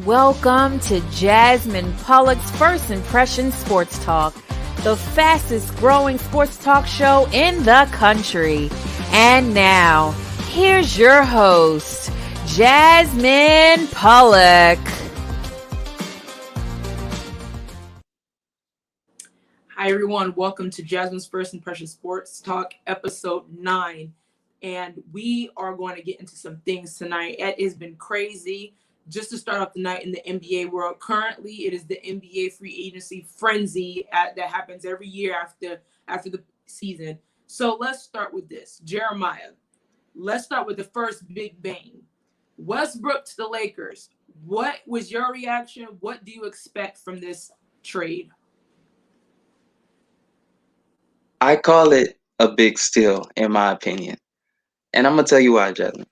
Welcome to Jasmine Pollock's First Impression Sports Talk, the fastest growing sports talk show in the country. And now, here's your host, Jasmine Pollock. Hi everyone, welcome to Jasmine's First Impression Sports Talk, episode 9. And we are going to get into some things tonight. It has been crazy. Just to start off the night in the NBA world, currently it is the NBA free agency frenzy that happens every year after the season. So let's start with this. Jeremiah, let's start with the first big bang. Westbrook to the Lakers. What was your reaction? What do you expect from this trade? I call it a big steal, in my opinion. And I'm going to tell you why, Jasmine.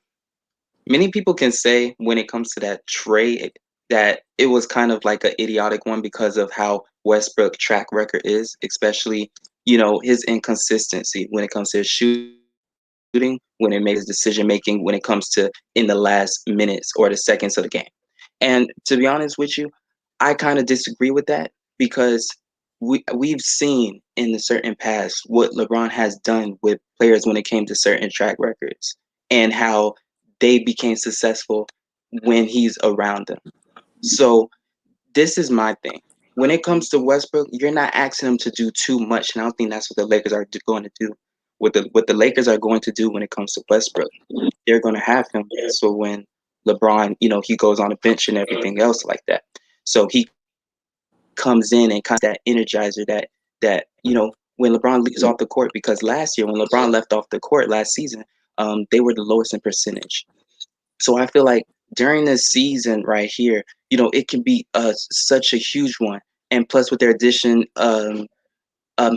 Many people can say when it comes to that trade that it was kind of like an idiotic one because of how Westbrook track record is, especially, his inconsistency when it comes to his shooting, when it makes his decision making, when it comes to in the last minutes or the seconds of the game. And to be honest with you, I kind of disagree with that because we've seen in the certain past what LeBron has done with players when it came to certain track records and how they became successful when he's around them. So this is my thing. When it comes to Westbrook, you're not asking him to do too much, and I don't think that's what the Lakers are going to do. What the Lakers are going to do when it comes to Westbrook, they're going to have him. So when LeBron, he goes on a bench and everything else like that. So he comes in and kind of that energizer that when LeBron leaves off the court, because last year when LeBron left off the court last season, they were the lowest in percentage. So I feel like during this season right here, it can be such a huge one. And plus with their addition,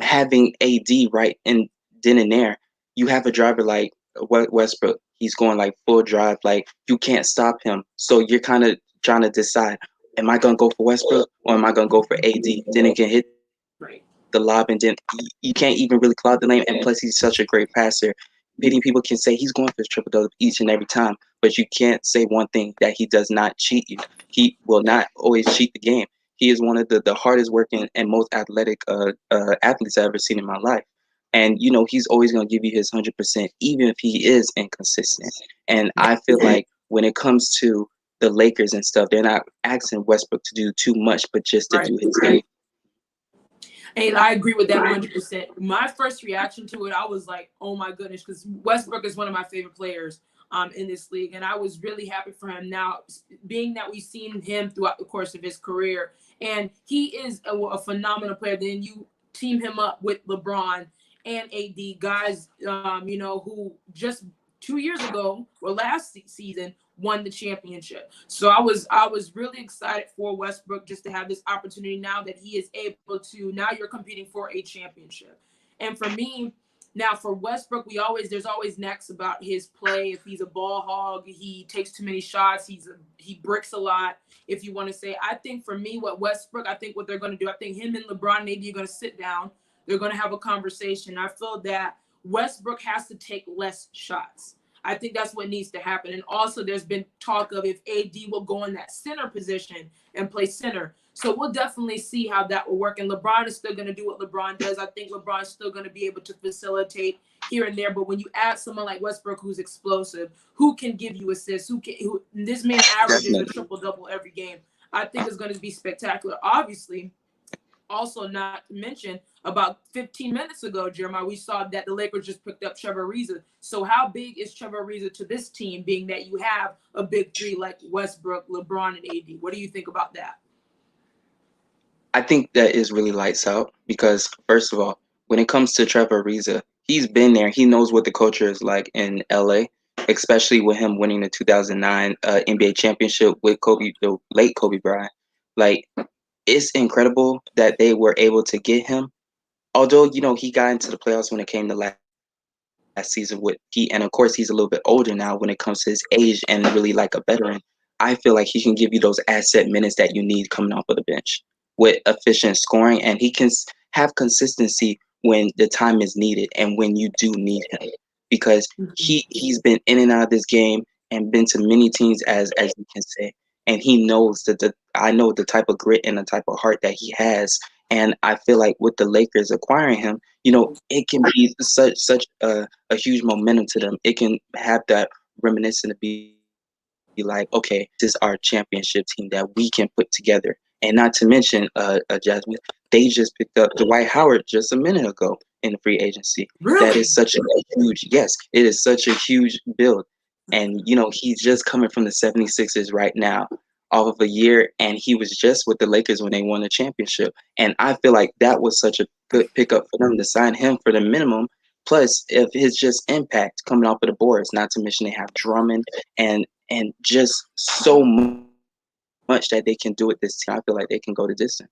having AD right in then and there, you have a driver like Westbrook. He's going like full drive, like you can't stop him. So you're kind of trying to decide, am I gonna go for Westbrook or am I gonna go for AD? Then it can hit the lob, and then you can't even really cloud the lane. And plus, he's such a great passer. Many people can say he's going for his triple double each and every time, but you can't say one thing, that he does not cheat you. He will not always cheat the game. He is one of the hardest working and most athletic athletes I've ever seen in my life. And he's always going to give you his 100%, even if he is inconsistent. And I feel like when it comes to the Lakers and stuff, they're not asking Westbrook to do too much, but just to do his game. And I agree with that 100%. My first reaction to it, I was like, oh my goodness, because Westbrook is one of my favorite players in this league. And I was really happy for him now, being that we've seen him throughout the course of his career. And he is a phenomenal player. Then you team him up with LeBron and AD, guys, who just 2 years ago or last season won the championship. So I was really excited for Westbrook just to have this opportunity now that he is able to, now you're competing for a championship. And for me, now for Westbrook, there's always next about his play. If he's a ball hog, he takes too many shots, he bricks a lot, if you want to say. I think for me, what they're going to do, I think him and LeBron and AD are going to sit down. They're going to have a conversation. I feel that Westbrook has to take less shots. I think that's what needs to happen. And also there's been talk of if AD will go in that center position and play center. So we'll definitely see how that will work. And LeBron is still going to do what LeBron does. I think LeBron is still going to be able to facilitate here and there. But when you add someone like Westbrook, who's explosive, who can give you assists, this man averages a triple-double every game, I think it's going to be spectacular. Obviously, also not to mention, about 15 minutes ago, Jeremiah, we saw that the Lakers just picked up Trevor Ariza. So how big is Trevor Ariza to this team, being that you have a big three like Westbrook, LeBron, and AD? What do you think about that? I think that is really lights out because, first of all, when it comes to Trevor Ariza, he's been there. He knows what the culture is like in LA, especially with him winning the 2009 NBA championship with the late Kobe Bryant. Like, it's incredible that they were able to get him. Although, he got into the playoffs when it came to last season and of course he's a little bit older now when it comes to his age and really like a veteran. I feel like he can give you those asset minutes that you need coming off of the bench with efficient scoring, and he can have consistency when the time is needed and when you do need him, because he's been in and out of this game and been to many teams as you can say, and he knows I know the type of grit and the type of heart that he has. And I feel like with the Lakers acquiring him, it can be such a huge momentum to them. It can have that reminiscent to be like, okay, this is our championship team that we can put together. And not to mention, Jasmine, they just picked up Dwight Howard just a minute ago in the free agency. That is Really? such a huge, yes, it is such a huge build. And, he's just coming from the 76ers right now off of a year, and he was just with the Lakers when they won the championship. And I feel like that was such a good pickup for them to sign him for the minimum. Plus, if his just impact coming off of the boards, not to mention they have Drummond and just so much that they can do with this team. I feel like they can go the distance.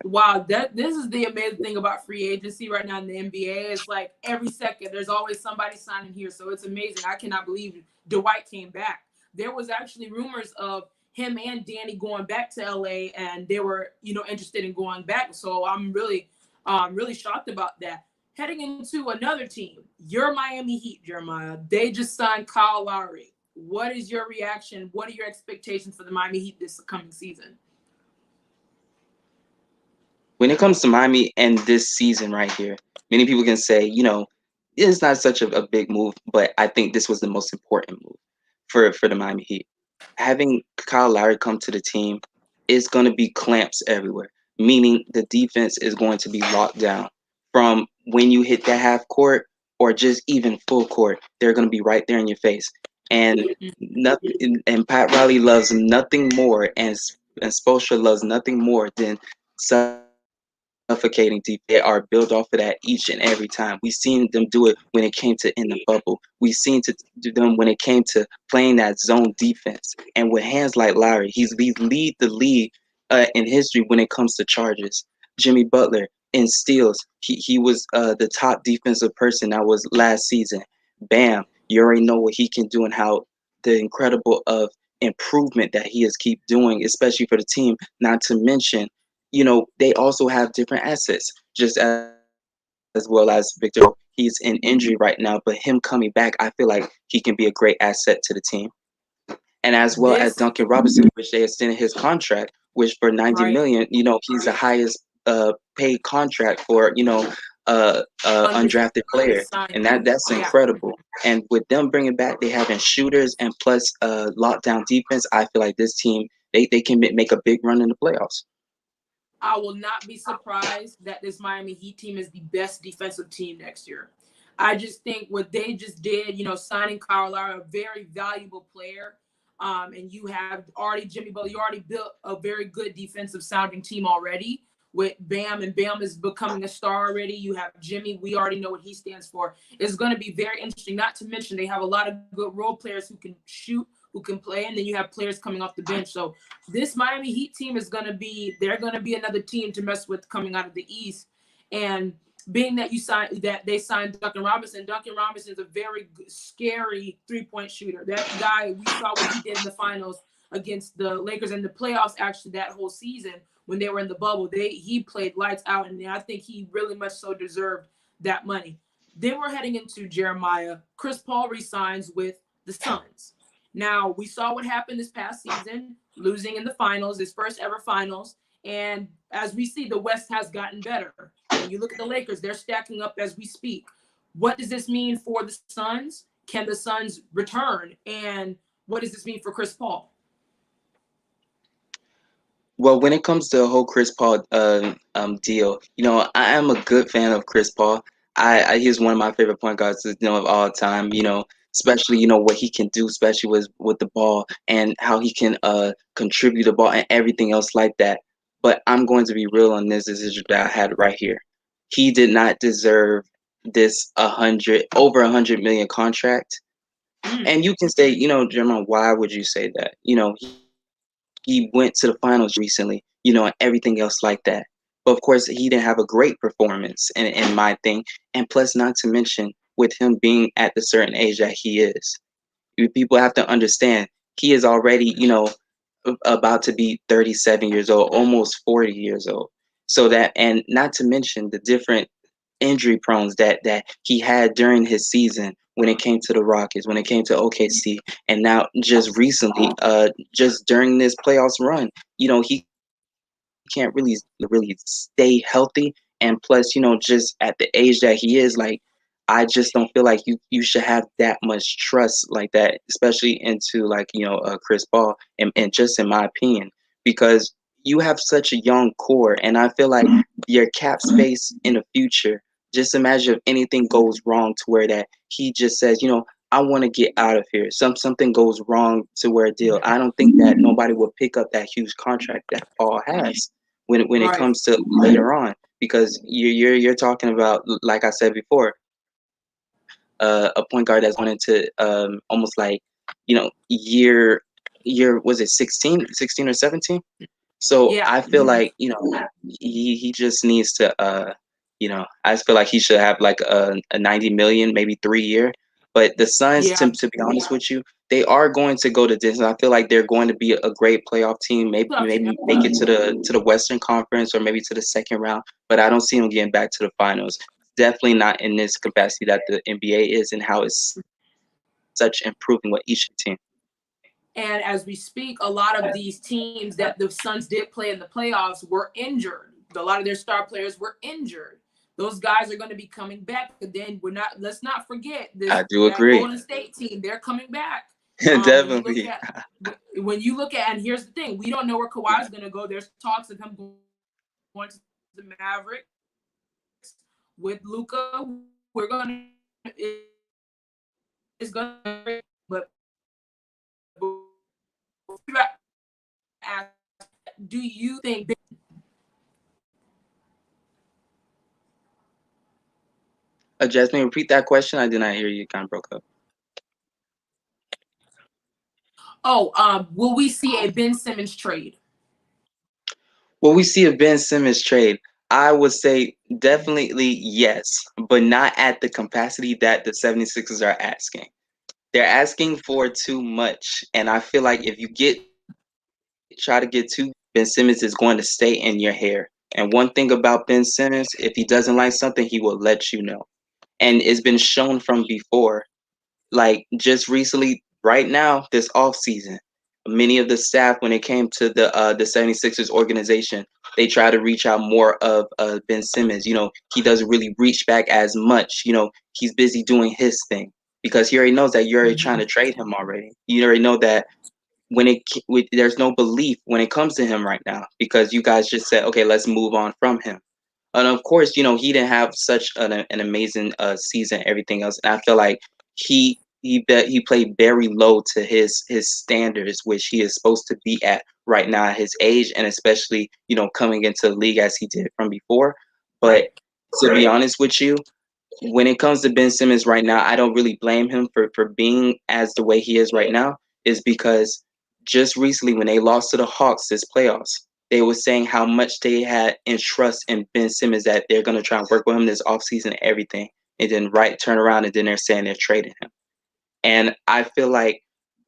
Wow, this is the amazing thing about free agency right now in the NBA. It's like every second there's always somebody signing here, so it's amazing. I cannot believe Dwight came back. There was actually rumors of him and Danny going back to LA, and they were interested in going back. So I'm really shocked about that. Heading into another team, your Miami Heat, Jeremiah. They just signed Kyle Lowry. What is your reaction? What are your expectations for the Miami Heat this coming season? When it comes to Miami and this season right here, many people can say, it's not such a big move, but I think this was the most important move for the Miami Heat. Having Kyle Lowry come to the team is going to be clamps everywhere, meaning the defense is going to be locked down from when you hit that half court or just even full court. They're going to be right there in your face. And nothing, and Pat Riley loves nothing more, and Spoelstra loves nothing more than suffocating deep. They are built off of that each and every time. We seen them do it when it came to in the bubble. We seen to do them when it came to playing that zone defense. And with hands like Lowry, he lead the league in history when it comes to charges. Jimmy Butler in steals, he was the top defensive person that was last season. Bam, you already know what he can do and how the incredible of improvement that he has keep doing, especially for the team. Not to mention, they also have different assets, just as well as Victor. He's in injury right now, but him coming back, I feel like he can be a great asset to the team. And as well as Duncan This Robinson, which they extended his contract, which for 90 right million, he's the highest paid contract for undrafted player, unsigned. and that's Yeah. incredible. And with them bringing back, they having shooters and plus lockdown defense. I feel like this team they can make a big run in the playoffs. I will not be surprised that this Miami Heat team is the best defensive team next year. I just think what they just did, signing Kyle Lowry, a very valuable player, and you have already Jimmy Butler. You already built a very good defensive sounding team already with Bam, and Bam is becoming a star already. You have Jimmy. We already know what he stands for. It's going to be very interesting. Not to mention they have a lot of good role players who can shoot, who can play, and then you have players coming off the bench. So this Miami Heat team is going to be, they're going to be another team to mess with coming out of the East. And being that they signed Duncan Robinson is a very scary 3-point shooter. That guy, we saw what he did in the finals against the Lakers and the playoffs. Actually, that whole season when they were in the bubble, he played lights out, and I think he really much so deserved that money. Then we're heading into Jeremiah. Chris Paul resigns with the Suns. Now, we saw what happened this past season, losing in the finals, his first ever finals. And as we see, the West has gotten better. When you look at the Lakers, they're stacking up as we speak. What does this mean for the Suns? Can the Suns return? And what does this mean for Chris Paul? Well, when it comes to the whole Chris Paul deal, I am a good fan of Chris Paul. He's one of my favorite point guards, of all time. Especially what he can do, especially with the ball and how he can contribute the ball and everything else like that. But I'm going to be real on this decision that I had right here. He did not deserve this over 100 million contract. And you can say, Jeremiah, why would you say that? He went to the finals recently, and everything else like that. But of course, he didn't have a great performance in my thing. And plus, not to mention, with him being at the certain age that he is, people have to understand he is already, about to be 37 years old, almost 40 years old. So that, and not to mention the different injury prones that he had during his season when it came to the Rockets, when it came to OKC, and now just recently, just during this playoffs run, he can't really stay healthy. And plus, just at the age that he is, like, I just don't feel like you should have that much trust like that, especially into, like, Chris Paul, and just in my opinion, because you have such a young core, and I feel like your cap space in the future. Just imagine if anything goes wrong to where that he just says, I want to get out of here. Something goes wrong to where a deal. I don't think that nobody will pick up that huge contract that Paul has when it Right. comes to later on, because you're talking about, like I said before, a point guard that's going into almost like, year was it 16 or 17. So Yeah. I feel like, he just needs to, I just feel like he should have like a 90 million, maybe 3 year. But the Suns, Yeah. to be honest with you, they are going to go to distance. I feel like they're going to be a great playoff team. Maybe make it to the Western Conference, or maybe to the second round. But I don't see them getting back to the finals. Definitely not in this capacity that the NBA is, and how it's such improving with each team. And as we speak, a lot of these teams that the Suns did play in the playoffs were injured. A lot of their star players were injured. Those guys are going to be coming back. But then let's not forget I do that agree. Golden State team. They're coming back. Definitely. When you look at, and here's the thing, we don't know where Kawhi's going to go. There's talks of him going to the Mavericks with Luka. It's going to, but do you think Jasmine, repeat that question. I did not hear you. Kind of broke up. Will we see a Ben Simmons trade? Will we see a Ben Simmons trade? I would say definitely yes, but not at the capacity that the 76ers are asking. They're asking for too much, and I feel like if you try to get too, Ben Simmons is going to stay in your hair. And one thing about Ben Simmons, if he doesn't like something, he will let you know. And it's been shown from before, like just recently, right now, this off season, many of the staff, when it came to the 76ers organization, they try to reach out more of Ben Simmons. He doesn't really reach back as much. He's busy doing his thing, because he already knows that you're already trying to trade him already. You already know that there's no belief when it comes to him right now, because you guys just said, okay, let's move on from him. And of course, he didn't have such an amazing season, everything else. And I feel like he played very low to his standards, which he is supposed to be at right now at his age, and especially, coming into the league as he did from before. But to be honest with you, when it comes to Ben Simmons right now, I don't really blame him for being as the way he is right now, is because just recently when they lost to the Hawks this playoffs, they were saying how much they had in trust in Ben Simmons, that they're going to try and work with him this offseason and everything. And then turn around, and then they're saying they're trading him. And I feel like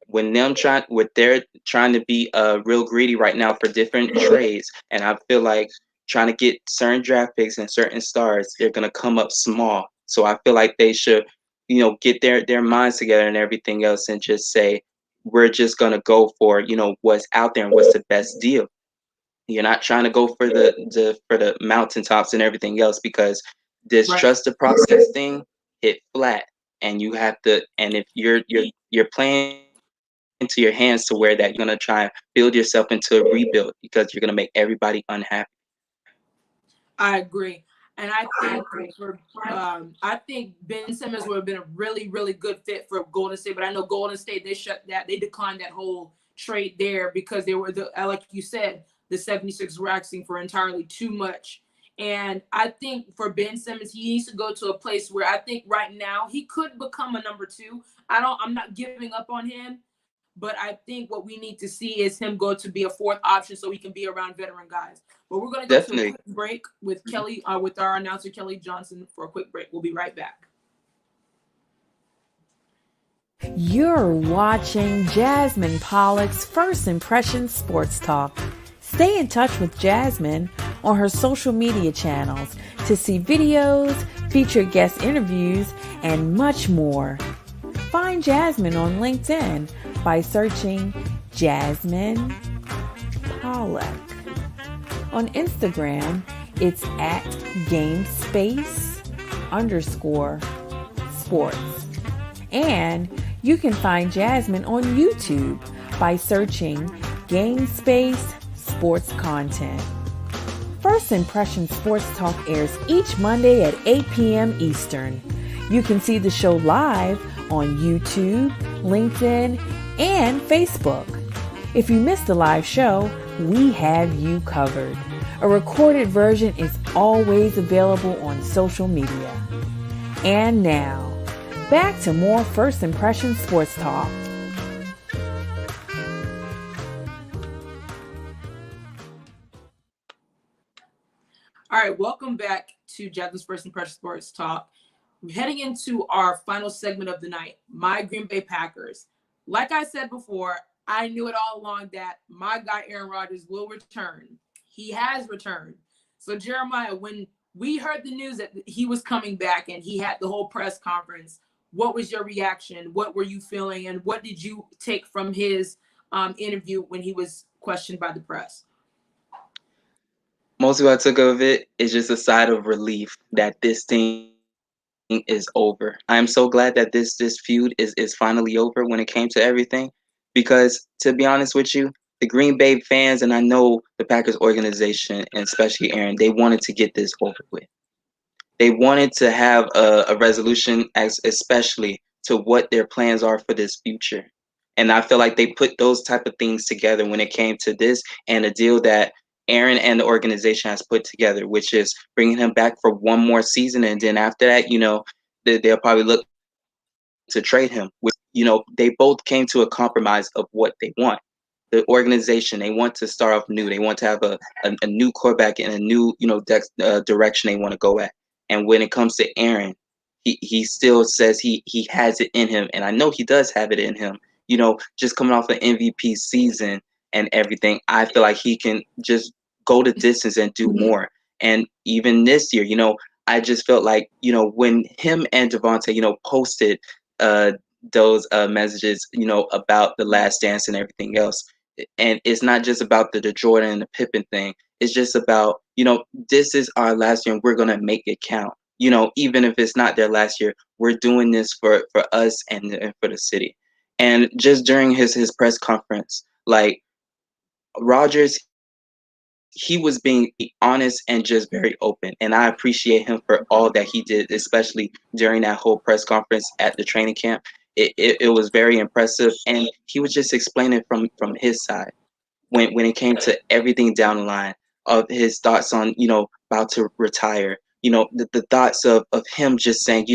they're trying to be real greedy right now for different trades. And I feel like trying to get certain draft picks and certain stars, they're going to come up small. So I feel like they should, get their minds together and everything else, and just say, we're just going to go for, what's out there and what's the best deal. You're not trying to go for the mountaintops and everything else, because this trust the process thing hit flat, and you have to. And if you're playing into your hands to where that you're gonna try and build yourself into a rebuild, because you're gonna make everybody unhappy. I agree. And I think Ben Simmons would have been a really, really good fit for Golden State. But I know Golden State, they declined that whole trade there, because they were like you said, the 76ers were asking for entirely too much. And I think for Ben Simmons, he needs to go to a place where I think right now he could become a number two. I'm not giving up on him, but I think what we need to see is him go to be a fourth option, so he can be around veteran guys. But we're going to go to a quick break with Kelly, with our announcer, Kelly Johnson, for a quick break. We'll be right back. You're watching Jasmine Pollock's First Impression Sports Talk. Stay in touch with Jasmine on her social media channels to see videos, featured guest interviews, and much more. Find Jasmine on LinkedIn by searching Jasmine Pollock. On Instagram, it's at GameSpace_sports. And you can find Jasmine on YouTube by searching GameSpace Sports Content. First Impression Sports Talk airs each Monday at 8 p.m. Eastern. You can see the show live on YouTube, LinkedIn, and Facebook. If you missed the live show, we have you covered. A recorded version is always available on social media. And now, back to more First Impression Sports Talk. All right, welcome back to Jasmine's First Impression Sports Talk. We're heading into our final segment of the night, my Green Bay Packers. Like I said before, I knew it all along that my guy Aaron Rodgers will return. He has returned. So Jeremiah, when we heard the news that he was coming back and he had the whole press conference, what was your reaction? What were you feeling? And what did you take from his interview when he was questioned by the press? Most of what I took of it is just a sigh of relief that this thing is over. I am so glad that this feud is finally over when it came to everything, because to be honest with you, the Green Bay fans, and I know the Packers organization, and especially Aaron, they wanted to get this over with. They wanted to have a resolution, especially to what their plans are for this future. And I feel like they put those type of things together when it came to this and a deal that Aaron and the organization has put together, which is bringing him back for one more season. And then after that, they'll probably look to trade him. They both came to a compromise of what they want. The organization, they want to start off new. They want to have a new quarterback and a new, direction they want to go at. And when it comes to Aaron, he still says he has it in him, and I know he does have it in him. Just coming off an MVP season and everything, I feel like he can just go the distance and do more. And even this year, I just felt like, when him and Devontae, posted those messages, about the Last Dance and everything else. And it's not just about the Jordan and the Pippen thing. It's just about, this is our last year and we're going to make it count. Even if it's not their last year, we're doing this for us and for the city. And just during his press conference, like Rodgers, he was being honest and just very open. And I appreciate him for all that he did, especially during that whole press conference at the training camp. It was very impressive. And he was just explaining from his side when it came to everything down the line of his thoughts on, about to retire, the thoughts of him just saying,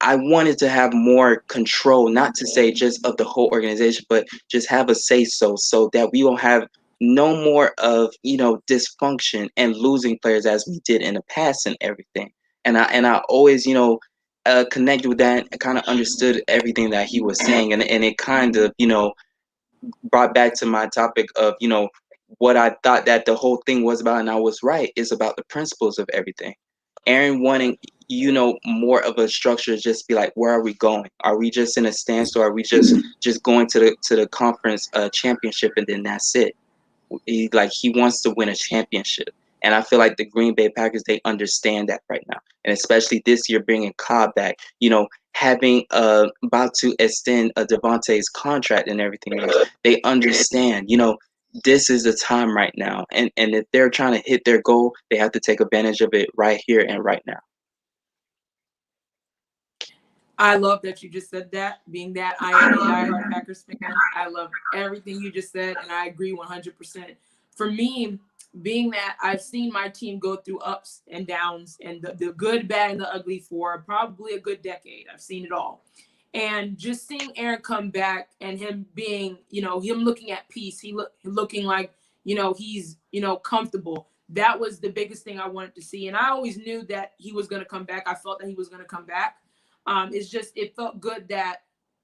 I wanted to have more control, not to say just of the whole organization, but just have a say so that we won't have no more of, dysfunction and losing players as we did in the past and everything. And I always, connected with that and kind of understood everything that he was saying. And it kind of, brought back to my topic of, what I thought that the whole thing was about, and I was right, is about the principles of everything. Aaron wanting, more of a structure, just be like, where are we going? Are we just in a standstill? Are we just going to the conference championship and then that's it? He wants to win a championship. And I feel like the Green Bay Packers, they understand that right now. And especially this year, bringing Cobb back, having about to extend Devontae's contract and everything else. They understand, this is the time right now. And if they're trying to hit their goal, they have to take advantage of it right here and right now. I love that you just said that, being that I am a diehard Packers fan. I love everything you just said, and I agree 100%. For me, being that I've seen my team go through ups and downs and the good, bad, and the ugly for probably a good decade. I've seen it all. And just seeing Aaron come back and him being, him looking at peace, looking like, he's, comfortable. That was the biggest thing I wanted to see. And I always knew that he was going to come back. I felt that he was going to come back. It felt good that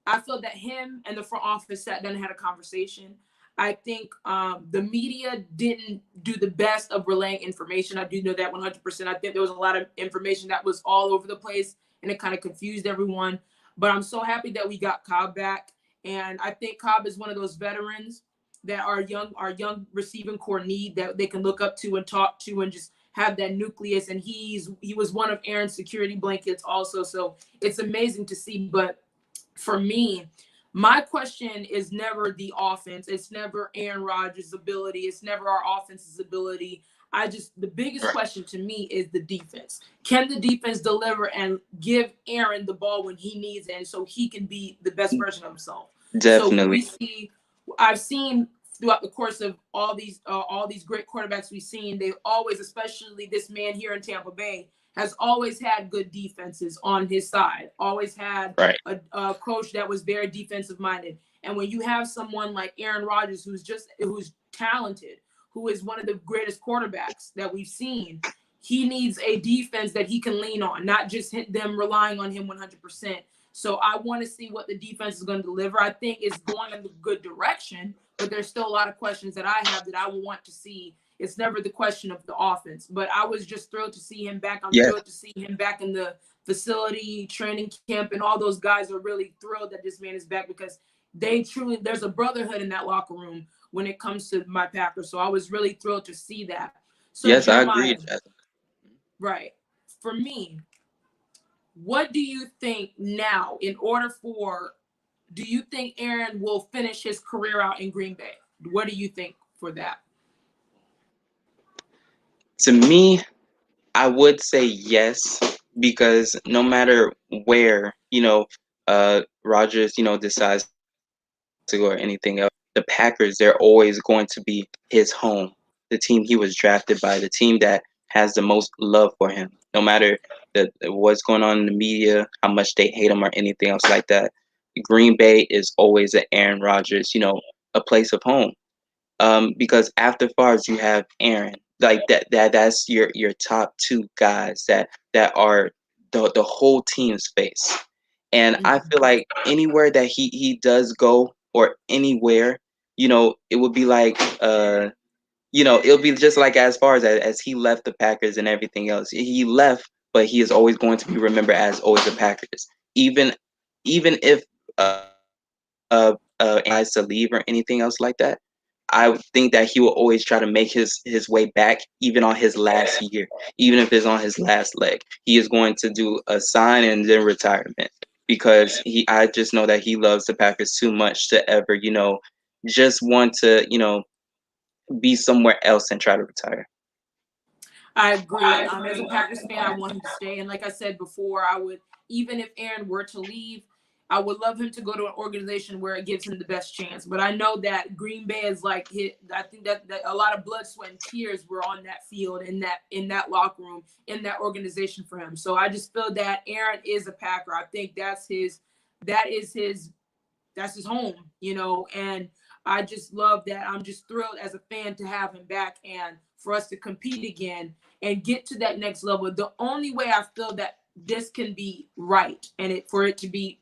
I felt that him and the front office sat down and had a conversation. I think the media didn't do the best of relaying information. I do know that 100%. I think there was a lot of information that was all over the place and it kind of confused everyone. But I'm so happy that we got Cobb back. And I think Cobb is one of those veterans that our young receiving core need, that they can look up to and talk to and just have that nucleus. And he was one of Aaron's security blankets also. So it's amazing to see. But for me, my question is never the offense. It's never Aaron Rodgers' ability. It's never our offense's ability. The biggest question to me is the defense. Can the defense deliver and give Aaron the ball when he needs it, and so he can be the best version of himself? Definitely. So I've seen throughout the course of all these great quarterbacks we've seen, they always, especially this man here in Tampa Bay, has always had good defenses on his side. Always had a coach that was very defensive minded. And when you have someone like Aaron Rodgers, who's talented, who is one of the greatest quarterbacks that we've seen, he needs a defense that he can lean on, not just them relying on him 100%. So I want to see what the defense is going to deliver. I think it's going in the good direction, but there's still a lot of questions that I have that I want to see. It's never the question of the offense, but I was just thrilled to see him back. I'm thrilled to see him back in the facility, training camp, and all those guys are really thrilled that this man is back, because there's a brotherhood in that locker room when it comes to my Packers. So I was really thrilled to see that. So yes, I agree. Right. For me, what do you think now do you think Aaron will finish his career out in Green Bay? What do you think for that? To me, I would say yes, because no matter where, Rodgers, decides to go or anything else, the Packers, they're always going to be his home, the team he was drafted by, the team that has the most love for him, no matter what's going on in the media, how much they hate him or anything else like that. Green Bay is always an Aaron Rodgers, a place of home. Because after Favre, you have Aaron, like that's your top two guys that are the whole team's face. And I feel like anywhere that he does go, or anywhere, it would be like it'll be just like as far as he left the Packers and everything else. He left, but he is always going to be remembered as always the Packers. Even if decides to leave or anything else like that, I think that he will always try to make his way back, even on his last year, even if it's on his last leg. He is going to do a sign and then retirement, because I just know that he loves the Packers too much to ever, just want to, be somewhere else and try to retire. I agree. As a Packers fan, I want him to stay. And like I said before, even if Aaron were to leave, I would love him to go to an organization where it gives him the best chance. But I know that Green Bay is I think that a lot of blood, sweat, and tears were on that field, in that locker room, in that organization for him. So I just feel that Aaron is a Packer. I think that's his home, and I just love that. I'm just thrilled as a fan to have him back and for us to compete again and get to that next level. The only way I feel that this can be right and for it to be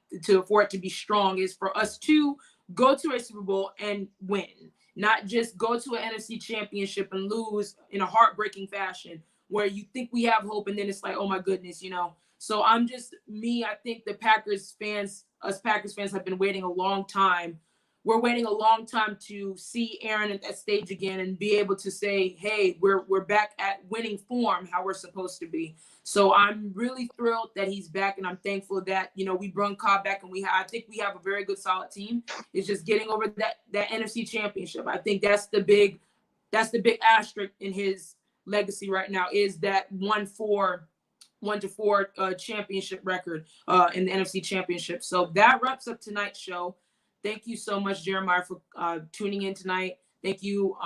strong is for us to go to a Super Bowl and win, not just go to an NFC championship and lose in a heartbreaking fashion where you think we have hope and then it's like, oh my goodness, So I think the Packers fans have been waiting a long time. We're waiting a long time to see Aaron at that stage again and be able to say, hey, we're back at winning form, how we're supposed to be. So I'm really thrilled that he's back, and I'm thankful that, we brought Cobb back, and I think we have a very good, solid team. It's just getting over that NFC championship. I think that's the big asterisk in his legacy right now, is that 1-4 championship record in the NFC championship. So that wraps up tonight's show. Thank you so much, Jeremiah, for tuning in tonight. Thank you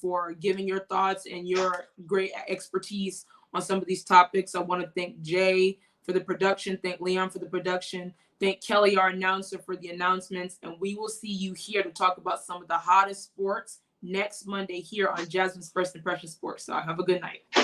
for giving your thoughts and your great expertise on some of these topics. I want to thank Jay for the production. Thank Leon for the production. Thank Kelly, our announcer, for the announcements. And we will see you here to talk about some of the hottest sports next Monday here on Jasmine's First Impression Sports. So have a good night.